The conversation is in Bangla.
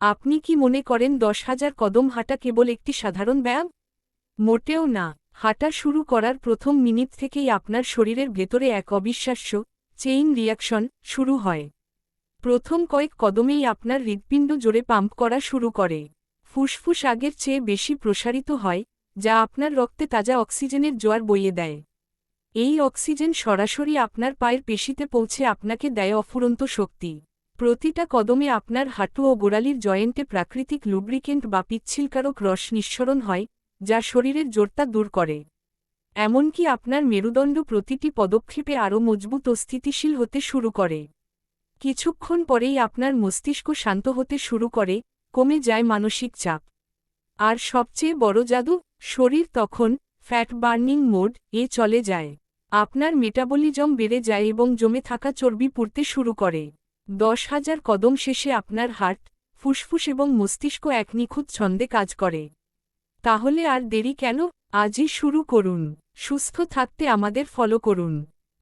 আপনি কি মনে করেন 10,000 কদম হাঁটা কেবল একটি সাধারণ ব্যায়াম? মোটেও না। হাঁটা শুরু করার প্রথম মিনিট থেকেই আপনার শরীরের ভেতরে এক অবিশ্বাস্য চেইন রিয়াকশন শুরু হয়। প্রথম কয়েক কদমেই আপনার হৃৎপিণ্ড জোরে পাম্প করা শুরু করে। ফুসফুস আগের চেয়ে বেশি প্রসারিত হয়, যা আপনার রক্তে তাজা অক্সিজেনের জোয়ার বইয়ে দেয়। এই অক্সিজেন সরাসরি আপনার পায়ের পেশিতে পৌঁছে আপনাকে দেয় অফুরন্ত শক্তি। প্রতিটা কদমে আপনার হাঁটু ও গোড়ালির জয়েন্টে প্রাকৃতিক লুব্রিকেন্ট বা পিচ্ছিলকারক রস নিঃসরণ হয়, যা শরীরের জোরতা দূর করে। এমনকি আপনার মেরুদণ্ড প্রতিটি পদক্ষেপে আরও মজবুত ও স্থিতিশীল হতে শুরু করে। কিছুক্ষণ পরেই আপনার মস্তিষ্ক শান্ত হতে শুরু করে, কমে যায় মানসিক চাপ। আর সবচেয়ে বড় জাদু, শরীর তখন ফ্যাট বার্নিং মোড এ চলে যায়। আপনার মেটাবলিজম বেড়ে যায় এবং জমে থাকা চর্বি পুড়তে শুরু করে। 10,000 কদম শেষে আপনার হার্ট, ফুসফুস এবং মস্তিষ্ক এক নিখুঁত ছন্দে কাজ করে। তাহলে আর দেরি কেন? আজই শুরু করুন। সুস্থ থাকতে আমাদের ফলো করুন।